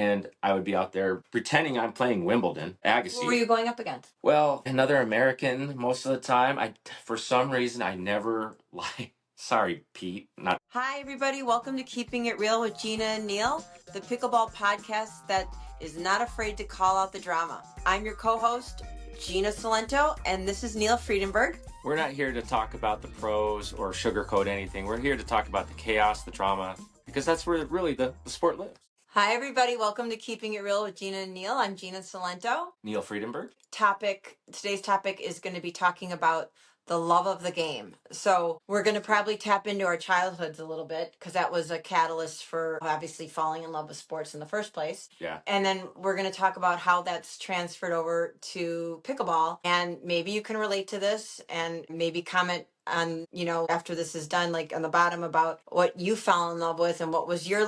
and I would be out there pretending I'm playing Wimbledon. Agassi. Who were you going up against? Well, another American most of the time. For some reason, I never like. Sorry, Pete. Not. Hi, everybody. Welcome to Keeping It Real with Gina and Neil, the pickleball podcast that is not afraid to call out the drama. I'm your co-host, Gina Salento, and this is Neil Friedenberg. We're not here to talk about the pros or sugarcoat anything. We're here to talk about the chaos, the drama, because that's where really the sport lives. Hi, everybody. Welcome to Keeping It Real with Gina and Neil. I'm Gina Salento. Neil Friedenberg. Today's topic is going to be talking about the love of the game. So we're going to probably tap into our childhoods a little bit because that was a catalyst for obviously falling in love with sports in the first place. Yeah. And then we're going to talk about how that's transferred over to pickleball. And maybe you can relate to this and maybe comment on, after this is done, like on the bottom about what you fell in love with and what was your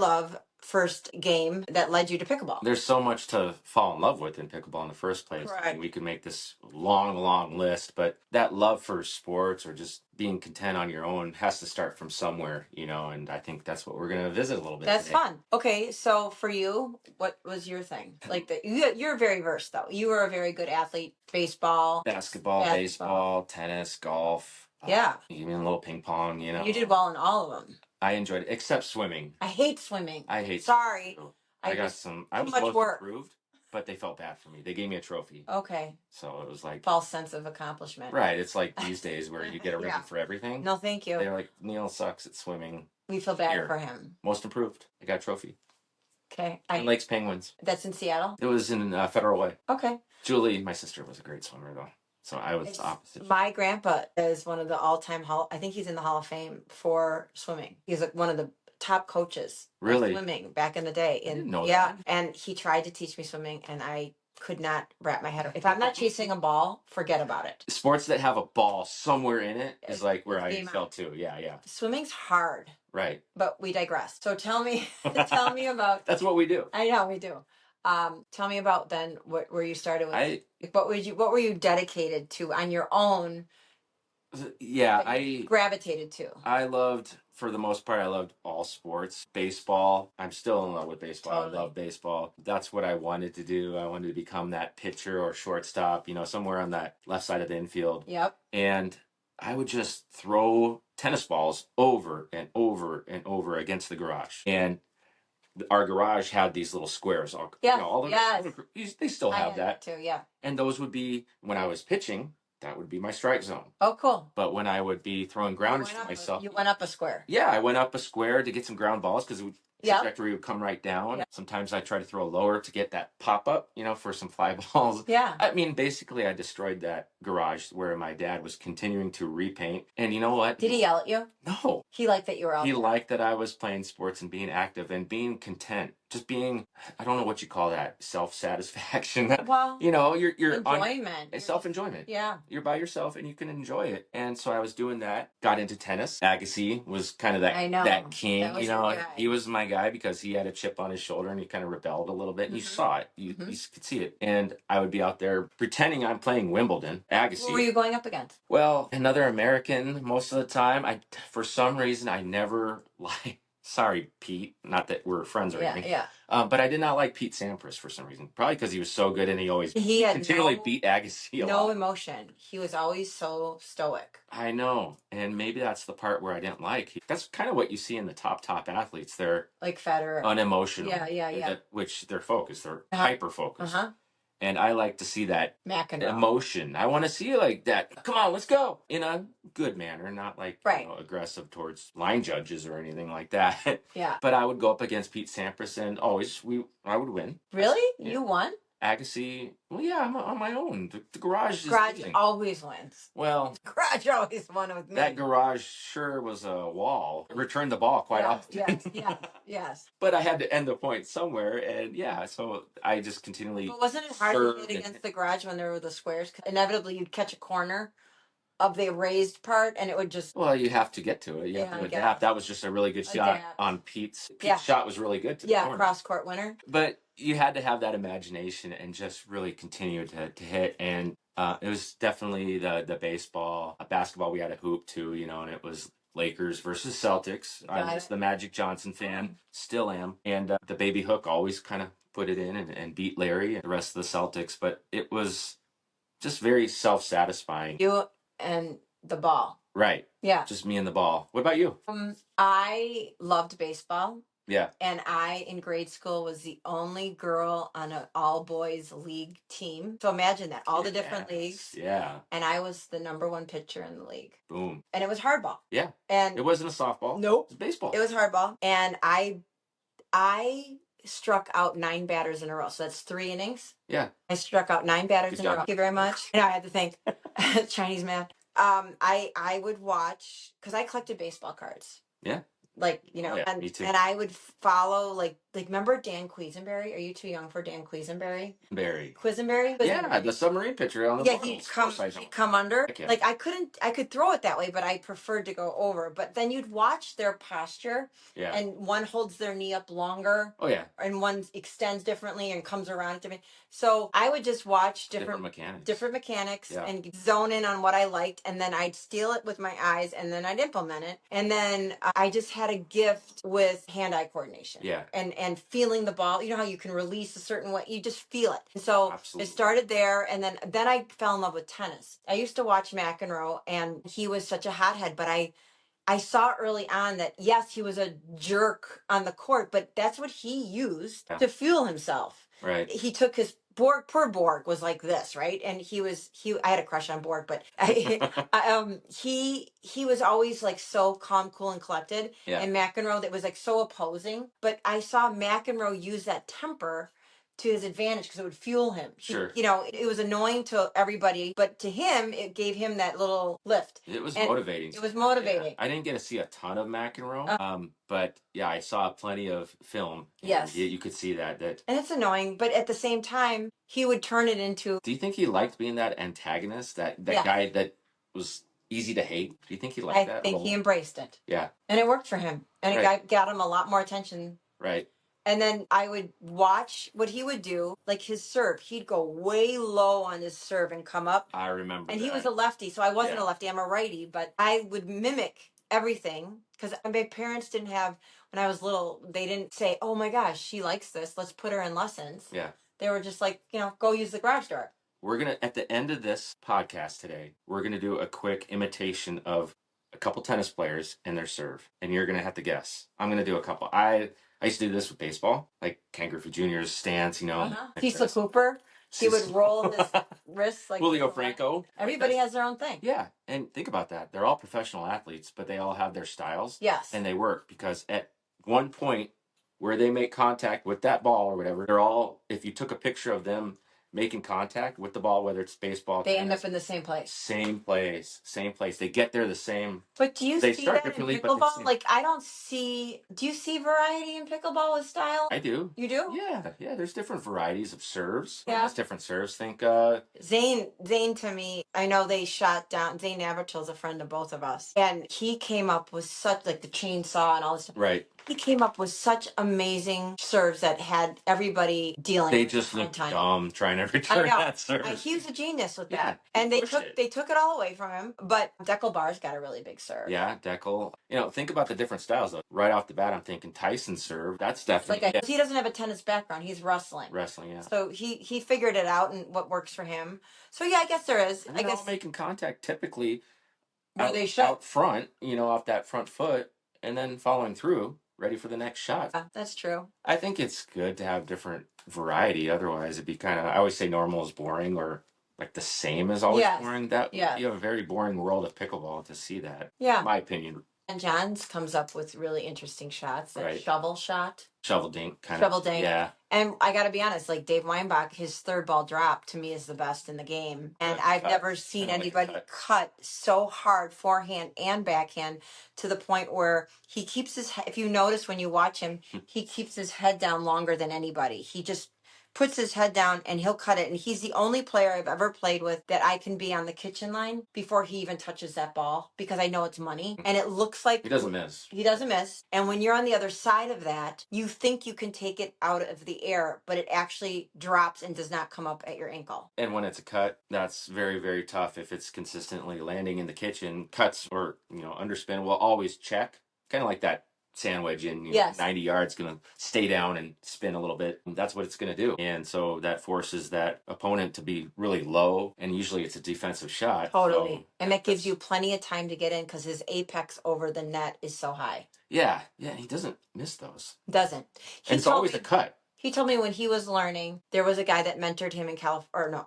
first game that led you to pickleball. There's so much to fall in love with in pickleball in the first place. Correct. And we could make this long list, but that love for sports or just being content on your own has to start from somewhere, and I think that's what we're going to visit a little bit That's today. fun. Okay, so for you, what was your thing? You're very versed though. You were a very good athlete. Baseball, Basketball, baseball, tennis, golf. Yeah. Even a little ping pong, You did well in all of them. I enjoyed it, except swimming. I hate swimming. Sorry. I was much most work. improved, but they felt bad for me. They gave me a trophy. Okay. So it was like false sense of accomplishment. Right. It's like these days where you get a ribbon Yeah. for everything. No, thank you. They're like, Neil sucks at swimming. We feel bad for him. Most improved. I got a trophy. Okay. And Lakes Penguins. That's in Seattle? It was in Federal Way. Okay. Julie, my sister, was a great swimmer though. So I was opposite. My grandpa is one of the all-time I think he's in the Hall of Fame for swimming. He's like one of the top coaches. Really? Swimming back in the day. I didn't know that. And he tried to teach me swimming and I could not wrap my head around. If I'm not chasing a ball, forget about it. Sports that have a ball somewhere in it is like where I fell too. Yeah. Swimming's hard. Right. But we digress. So tell me about. That's what we do. I know we do. Tell me about then where you started with. What were you dedicated to on your own? Yeah, I gravitated to. For the most part, I loved all sports. Baseball, I'm still in love with baseball. Totally. I love baseball. That's what I wanted to do. I wanted to become that pitcher or shortstop, somewhere on that left side of the infield. Yep. And I would just throw tennis balls over and over and over against the garage. And our garage had these little squares. They still have that too. Yeah. And those would be, when I was pitching, that would be my strike zone. Oh, cool. But when I would be throwing grounders to myself. You went up a square. Yeah, I went up a square to get some ground balls because the trajectory would come right down. Yep. Sometimes I try to throw lower to get that pop up, for some fly balls. Yeah. I mean, basically, I destroyed that garage where my dad was continuing to repaint. And you know what? Did he yell at you? No. He liked that you were out there. He liked that I was playing sports and being active and being content. Just being, I don't know what you call that, self-satisfaction. Well, you're enjoyment. Self-enjoyment. Yeah. You're by yourself and you can enjoy it. And so I was doing that. Got into tennis. Agassi was kind of that king. That was your guy. He was my guy because he had a chip on his shoulder and he kind of rebelled a little bit. And you saw it. You could see it. And I would be out there pretending I'm playing Wimbledon. Agassi. Who were you going up against? Well, another American most of the time. For some reason, I never like. Sorry, Pete. Not that we're friends or anything. Yeah. But I did not like Pete Sampras for some reason. Probably because he was so good and he continually beat Agassi a lot. No emotion. He was always so stoic. I know. And maybe that's the part where I didn't like. That's kind of what you see in the top athletes. They're like Federer. Unemotional. Yeah. Which they're focused. They're hyper-focused. And I like to see that McEnroe. Emotion. I want to see like that. Come on, let's go. In a good manner, not like aggressive towards line judges or anything like that. Yeah. But I would go up against Pete Sampras and I would win. Really? Yeah. You won? Agassi, I'm on my own. The garage always wins. Well, the garage always won with me. That garage sure was a wall. It returned the ball quite often. Yes. But I had to end the point somewhere, and so I just continually. But wasn't it hard to hit against the garage when there were the squares? Inevitably, you'd catch a corner of the raised part, and it would just. Well, you have to get to it. You have to adapt. That was just a really good shot on Pete's. Pete's shot was really good to the corner. Cross court winner. But you had to have that imagination and just really continue to hit. And it was definitely the baseball, basketball. We had a hoop too, and it was Lakers versus Celtics. I was the Magic Johnson fan, still am. And the baby hook always kind of put it in and beat Larry and the rest of the Celtics. But it was just very self-satisfying. You and the ball. Right. Yeah. Just me and the ball. What about you? I loved baseball. Yeah. And I, in grade school, was the only girl on an all-boys league team. So imagine that, all the different leagues. Yeah. And I was the number one pitcher in the league. Boom. And it was hardball. Yeah. And it wasn't a softball. Nope. It was baseball. It was hardball. And I struck out 9 batters in a row. So that's 3 innings. Yeah. I struck out 9 batters in a row. Thank you very much. And I had to think Chinese math. I would watch, because I collected baseball cards. Yeah. Like, you know, me too. And I would follow, like remember Dan Quisenberry? Are you too young for Dan Quisenberry? Quisenberry? Yeah, the submarine pitcher on the Royals. He'd come under. Okay. Like I could throw it that way, but I preferred to go over. But then you'd watch their posture. Yeah. And one holds their knee up longer. Oh yeah. And one extends differently and comes around different. So I would just watch different mechanics and zone in on what I liked, and then I'd steal it with my eyes, and then I'd implement it. And then I just had a gift with hand-eye coordination. Yeah. And feeling the ball. You know how you can release a certain way, you just feel it. And so Absolutely. It started there, and then I fell in love with tennis. I used to watch McEnroe, and he was such a hothead, but I saw early on that yes, he was a jerk on the court, but that's what he used to fuel himself. Right. He took his poor Borg was like this, right? And I had a crush on Borg, but he was always like so calm, cool, and collected. Yeah. And McEnroe, that was like so opposing. But I saw McEnroe use that temper to his advantage because it would fuel him. Sure. It was annoying to everybody, but to him, it gave him that little lift. It was motivating. It was motivating. Yeah. I didn't get to see a ton of McEnroe, but yeah, I saw plenty of film. Yes. You could see that. And it's annoying, but at the same time, he would turn it into... Do you think he liked being that antagonist, that guy that was easy to hate? Do you think he liked that? I think he embraced it. Yeah. And it worked for him. And it got him a lot more attention. Right. And then I would watch what he would do, like his serve. He'd go way low on his serve and come up. I remember. And he was a lefty, so I wasn't a lefty. I'm a righty, but I would mimic everything because my parents didn't have, when I was little, they didn't say, oh my gosh, she likes this, let's put her in lessons. Yeah. They were just like, go use the garage door. We're going to, at the end of this podcast today, we're going to do a quick imitation of a couple tennis players and their serve. And you're going to have to guess. I'm going to do a couple. I used to do this with baseball, like Ken Griffey Jr.'s stance, Cecil Cooper. He would roll his wrists like Julio Franco. Everybody has their own thing. Yeah. And think about that. They're all professional athletes, but they all have their styles. Yes. And they work because at one point where they make contact with that ball or whatever, they're all, if you took a picture of them making contact with the ball, whether it's baseball, they end up in the same place. Same place. They get there the same. But do you see that in pickleball? Like, I don't see. Do you see variety in pickleball with style? I do. You do? Yeah. There's different varieties of serves. Yeah. There's different serves. Think Zane to me, I know they shot down. Zane Navratil's a friend of both of us, and he came up with such, like, the chainsaw and all this stuff. Right. He came up with such amazing serves that had everybody dealing. They just looked dumb trying to return that serve. He was a genius with that. And they took it all away from him. But Deckel Barr's got a really big serve. Yeah, Deckel. Think about the different styles though. Right off the bat, I'm thinking Tyson's serve. That's definitely he doesn't have a tennis background. He's wrestling. Yeah. So he figured it out and what works for him. So yeah, I guess there is. And they're all making contact typically out front, off that front foot, and then following through. Ready for the next shot. Yeah, that's true. I think it's good to have different variety. Otherwise, it'd be kind of, I always say normal is boring, or like the same is always boring. You have a very boring world of pickleball to see that. Yeah. In my opinion. And John's comes up with really interesting shots. That shovel shot. Shovel dink. Shovel dink. Yeah. And I got to be honest, like Dave Weinbach, his third ball drop to me is the best in the game. And I've never seen anybody cut so hard forehand and backhand to the point where he keeps if you notice when you watch him, he keeps his head down longer than anybody. He just puts his head down and he'll cut it. And he's the only player I've ever played with that I can be on the kitchen line before he even touches that ball because I know it's money. And it looks like he doesn't miss. He doesn't miss. And when you're on the other side of that, you think you can take it out of the air, but it actually drops and does not come up at your ankle. And when it's a cut, that's very, very tough. If it's consistently landing in the kitchen, cuts or, underspin will always check. Kind of like that sandwich and Yes. 90 yards, going to stay down and spin a little bit. That's what it's going to do. And so that forces that opponent to be really low, and usually it's a defensive shot. Totally. So and that gives you plenty of time to get in because his apex over the net is so high. Yeah, he doesn't miss those. Doesn't. And it's always a cut. He told me when he was learning, there was a guy that mentored him in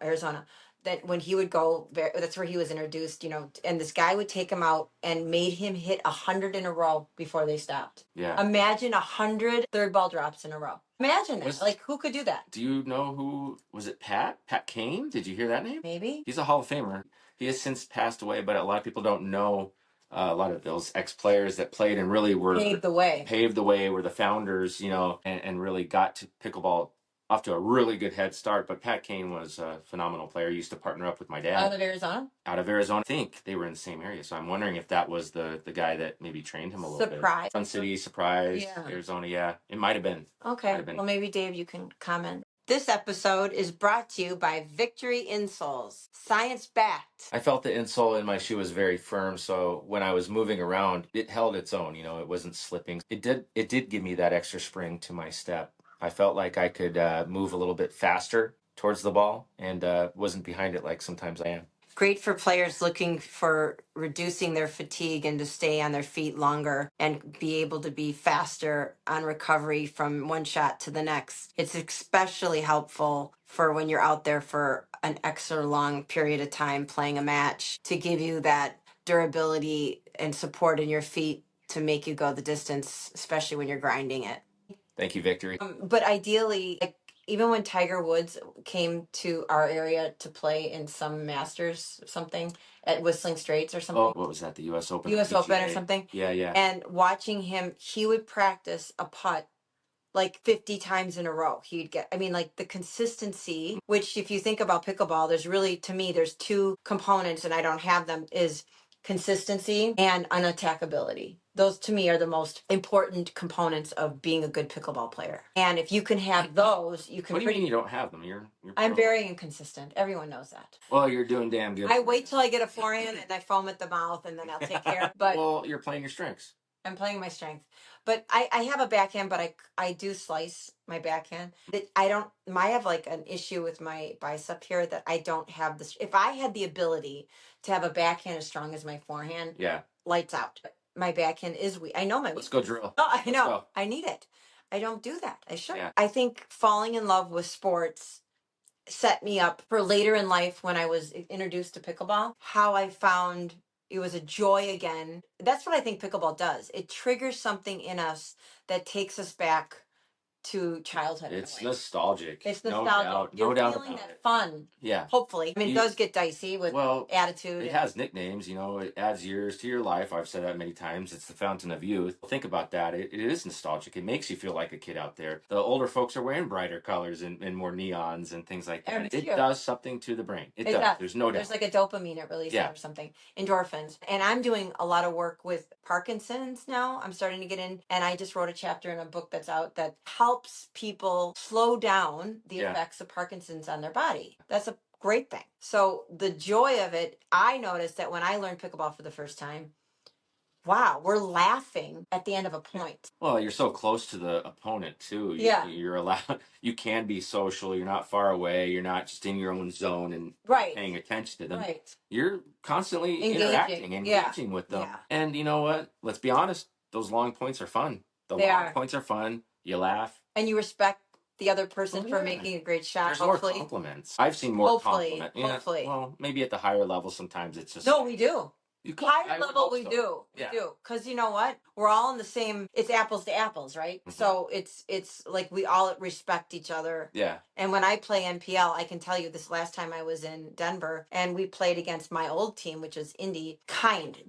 Arizona, that when he would go, that's where he was introduced, and this guy would take him out and made him hit 100 in a row before they stopped. Yeah. Imagine 100 third ball drops in a row. Imagine that. Who could do that? Do you know who, was it Pat Kane? Did you hear that name? Maybe. He's a Hall of Famer. He has since passed away, but a lot of people don't know a lot of those ex-players that played and really were paved the way, were the founders, and really got to pickleball off to a really good head start. But Pat Kane was a phenomenal player. He used to partner up with my dad. Out of Arizona? Out of Arizona. I think they were in the same area. So I'm wondering if that was the guy that maybe trained him a little bit. Sun City, Surprise, Arizona. Yeah, it might have been. Okay. Well, maybe Dave, you can comment. This episode is brought to you by Victory Insoles, science-backed. I felt the insole in my shoe was very firm, so when I was moving around, it held its own. It wasn't slipping. It did give me that extra spring to my step. I felt like I could move a little bit faster towards the ball and wasn't behind it like sometimes I am. Great for players looking for reducing their fatigue and to stay on their feet longer and be able to be faster on recovery from one shot to the next. It's especially helpful for when you're out there for an extra long period of time playing a match, to give you that durability and support in your feet to make you go the distance, especially when you're grinding it. Thank you, Victory. But ideally, even when Tiger Woods came to our area to play in some Masters something at Whistling Straits or something. Oh, what was that? The U.S. Open? U.S. Open or something? Yeah. And watching him, he would practice a putt like 50 times in a row. He'd get, the consistency, which if you think about pickleball, there's two components, and I don't have them, is consistency and unattackability. Those to me are the most important components of being a good pickleball player. And if you can have those, you can. What do you mean you don't have them? I'm very inconsistent. Everyone knows that. Well, you're doing damn good. I wait till I get a forehand and I foam at the mouth, and then I'll take care. But well, you're playing your strengths. I'm playing my strength. But I have a backhand, but I do slice my backhand. I have like an issue with my bicep here that I don't have this. If I had the ability to have a backhand as strong as my forehand, lights out. My backhand is weak. I know my weakness. Let's go drill. Oh, I know. I need it. I don't do that. I should. Yeah. I think falling in love with sports set me up for later in life when I was introduced to pickleball, how I found it was a joy again. That's what I think pickleball does. It triggers something in us that takes us back to childhood. It's nostalgic. It's nostalgic. No doubt feeling that fun. Yeah. Hopefully. It does get dicey with attitude. It has nicknames, it adds years to your life. I've said that many times. It's the fountain of youth. Think about that. It is nostalgic. It makes you feel like a kid out there. The older folks are wearing brighter colors and more neons and things like that. It does something to the brain. It does. There's no doubt. There's like a dopamine it releases or something. Endorphins. And I'm doing a lot of work with Parkinson's now. I'm starting to get in, and I just wrote a chapter in a book that's out that helps people slow down the effects of Parkinson's on their body. That's a great thing. So the joy of it, I noticed that when I learned pickleball for the first time, wow, we're laughing at the end of a point. Well, you're so close to the opponent too. You're allowed, you can be social. You're not far away. You're not just in your own zone and paying attention to them. Right. You're constantly engaging with them. Yeah. And you know what? Let's be honest. Those long points are fun. The long points are fun. You laugh. And you respect the other person for making a great shot. There's more compliments. I've seen more compliments. Hopefully. Well, maybe at the higher level, sometimes it's just. No, we do. Higher level, we do. We do. Because you know what? We're all in the same, it's apples to apples, right? Mm-hmm. So it's like we all respect each other. Yeah. And when I play NPL, I can tell you this last time I was in Denver and we played against my old team, which is Indy. Kind,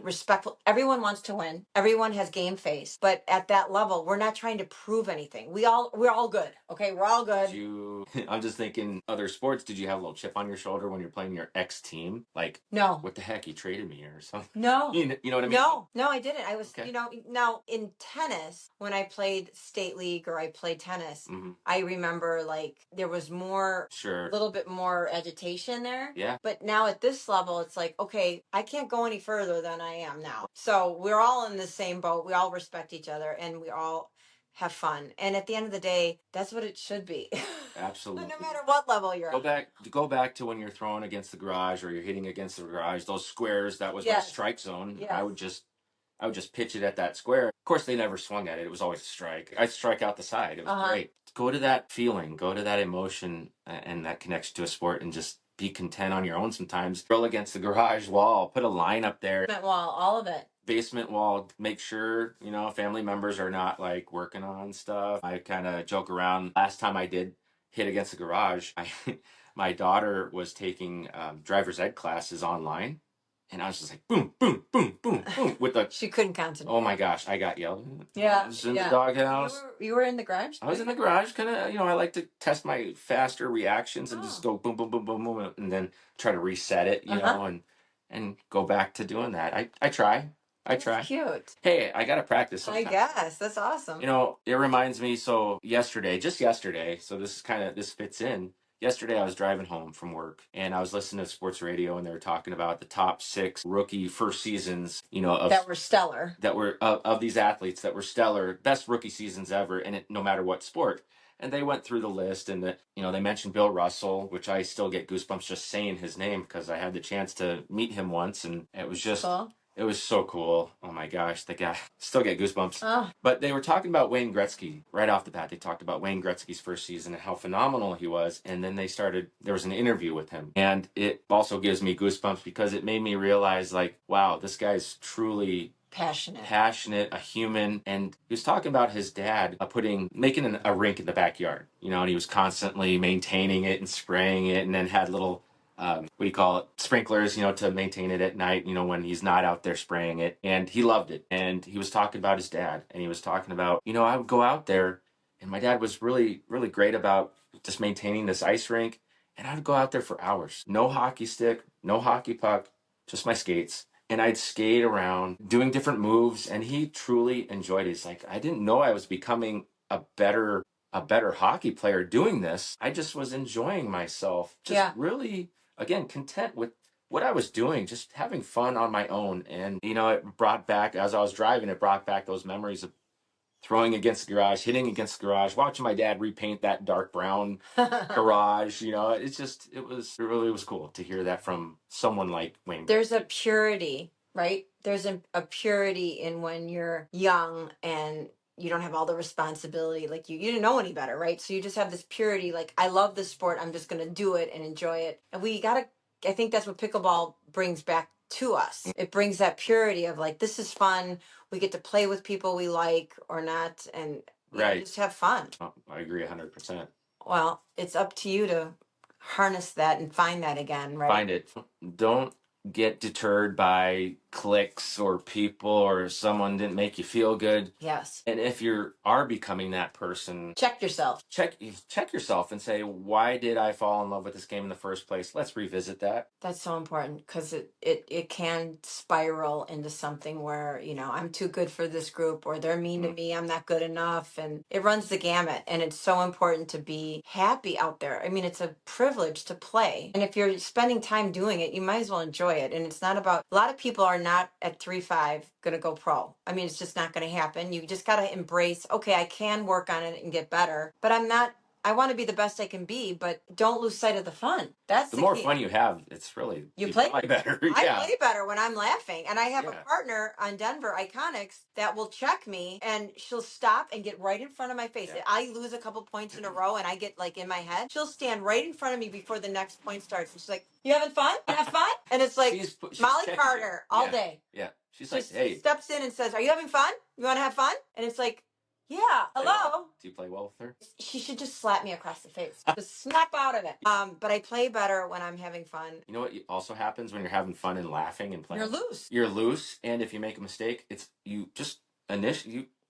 respectful. Everyone wants to win. Everyone has game face. But at that level, we're not trying to prove anything. We're all good. Okay, we're all good. I'm just thinking other sports, did you have a little chip on your shoulder when you're playing your ex team? Like, no. What the heck? You traded traded me or something. No. You know what I mean? No, I didn't. I was, Okay. now in tennis, when I played state league or I played tennis, I remember like there was more, Sure. a little bit more agitation there. Yeah. But now at this level, it's like, okay, I can't go any further than I am now. So we're all in the same boat. We all respect each other and we all have fun. And at the end of the day, that's what it should be. Absolutely. No matter what level you're at. Go back to when you're throwing against the garage or you're hitting against the garage, those squares, that was my strike zone. Yes. I would just pitch it at that square. Of course, they never swung at it. It was always a strike. I'd strike out the side. It was great. Go to that feeling, go to that emotion and that connection to a sport and just be content on your own sometimes. Throw against the garage wall, put a line up there. Basement wall, all of it. Basement wall, make sure, family members are not like working on stuff. I kind of joke around. Last time I did hit against the garage, my daughter was taking driver's ed classes online. And I was just like, boom, boom, boom, boom, boom, with the. She couldn't concentrate. Oh my gosh, I got yelled. Yeah. I was in the doghouse. You were in the garage? I was in the garage, kind of, I like to test my faster reactions and just go boom, boom, boom, boom, boom, and then try to reset it, and go back to doing that. I try. That's cute. Hey, I got to practice sometimes. I guess. That's awesome. It reminds me, so just yesterday, so this fits in. Yesterday, I was driving home from work and I was listening to sports radio and they were talking about the top 6 rookie first seasons, that were stellar, that were of these athletes that were stellar, best rookie seasons ever, and no matter what sport. And they went through the list and they mentioned Bill Russell, which I still get goosebumps just saying his name because I had the chance to meet him once and it was just cool. It was so cool. Oh my gosh, the guy, still get goosebumps. Oh. But they were talking about Wayne Gretzky right off the bat. They talked about Wayne Gretzky's first season and how phenomenal he was. And then there was an interview with him. And it also gives me goosebumps because it made me realize like, wow, this guy's truly passionate, a human. And he was talking about his dad making a rink in the backyard, and he was constantly maintaining it and spraying it and then had little what do you call it, sprinklers, to maintain it at night, when he's not out there spraying it. And he loved it. And he was talking about his dad and he was talking about, I would go out there and my dad was really, really great about just maintaining this ice rink. And I would go out there for hours. No hockey stick, no hockey puck, just my skates. And I'd skate around doing different moves. And he truly enjoyed it. He's like, I didn't know I was becoming a better hockey player doing this. I just was enjoying myself. Just really, again, content with what I was doing, just having fun on my own. And, it brought back, as I was driving, it brought back those memories of throwing against the garage, hitting against the garage, watching my dad repaint that dark brown garage. It really was cool to hear that from someone like Wayne. There's a purity, right? There's a purity in when you're young and you don't have all the responsibility, like you didn't know any better, right? So you just have this purity, like, I love this sport, I'm just gonna do it and enjoy it. And I think that's what pickleball brings back to us. It brings that purity of like, this is fun, we get to play with people we like or not, and just have fun. Oh, I agree 100%. Well, it's up to you to harness that and find that again, right? Find it. Don't get deterred by clicks or people or someone didn't make you feel good. Yes. And if you are becoming that person, check yourself. Check yourself and say, why did I fall in love with this game in the first place? Let's revisit that. That's so important because it can spiral into something where, I'm too good for this group or they're mean to me, I'm not good enough. And it runs the gamut. And it's so important to be happy out there. I mean, it's a privilege to play. And if you're spending time doing it, you might as well enjoy it. And it's not about, a lot of people are not at 3-5 going to go pro. I mean, it's just not going to happen. You just got to embrace, okay, I can work on it and get better, but I want to be the best I can be, but don't lose sight of the fun. That's the more key. Fun you have, it's really, you play better. I play better when I'm laughing. And I have a partner on Denver Iconics that will check me and she'll stop and get right in front of my face. Yeah. I lose a couple points in a row and I get like in my head. She'll stand right in front of me before the next point starts. And she's like, you having fun? Have fun? And it's like she's Molly Carter all day. Yeah. She's like, hey. Steps in and says, are you having fun? You want to have fun? And it's like, yeah, hello. Do you play well with her? She should just slap me across the face. Just snap out of it. But I play better when I'm having fun. You know what also happens when you're having fun and laughing and playing? You're loose. You're loose, and if you make a mistake, it's you just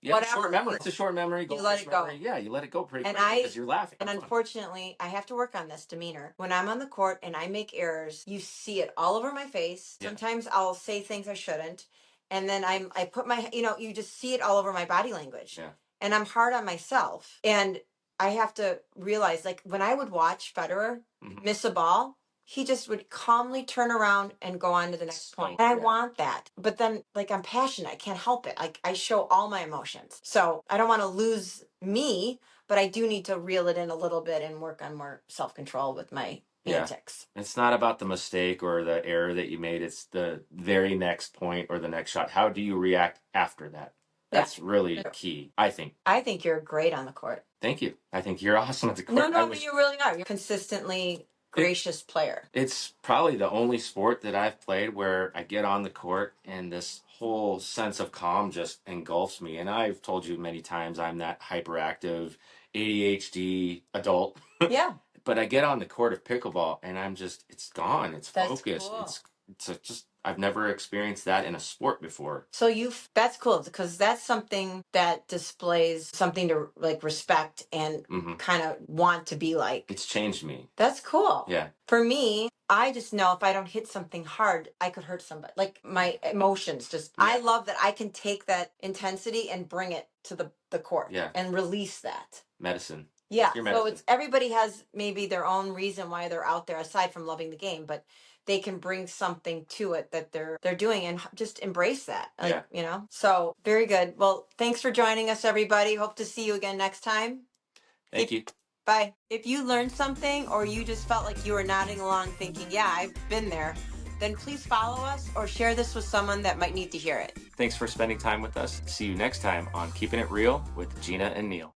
You have a short memory. It's a short memory. You let it go. Yeah, you let it go pretty quick because you're laughing. And unfortunately, I have to work on this demeanor. When I'm on the court and I make errors, you see it all over my face. Yeah. Sometimes I'll say things I shouldn't. And then I put my, you just see it all over my body language. Yeah. And I'm hard on myself. And I have to realize, like, when I would watch Federer miss a ball, he just would calmly turn around and go on to the next point. And I want that. But then, like, I'm passionate. I can't help it. Like, I show all my emotions. So I don't want to lose me, but I do need to reel it in a little bit and work on more self-control with my antics. It's not about the mistake or the error that you made. It's the very next point or the next shot. How do you react after that? That's really key, I think. I think you're great on the court. Thank you. I think you're awesome at the court. No, but you really are. You're consistently gracious player. It's probably the only sport that I've played where I get on the court and this whole sense of calm just engulfs me. And I've told you many times I'm that hyperactive ADHD adult. Yeah. But I get on the court of pickleball and I'm just, it's gone. It's focused. Cool. Just, I've never experienced that in a sport before. So that's cool because that's something that displays something to like respect and kind of want to be like. It's changed me. That's cool. Yeah. For me, I just know if I don't hit something hard, I could hurt somebody. Like my emotions I love that I can take that intensity and bring it to the court and release that. Medicine. Yeah. So everybody has maybe their own reason why they're out there aside from loving the game, but they can bring something to it that they're doing and just embrace that. Like, So very good. Well, thanks for joining us, everybody. Hope to see you again next time. Thank you. Bye. If you learned something or you just felt like you were nodding along thinking, yeah, I've been there, then please follow us or share this with someone that might need to hear it. Thanks for spending time with us. See you next time on Keeping It Real with Gina and Neil.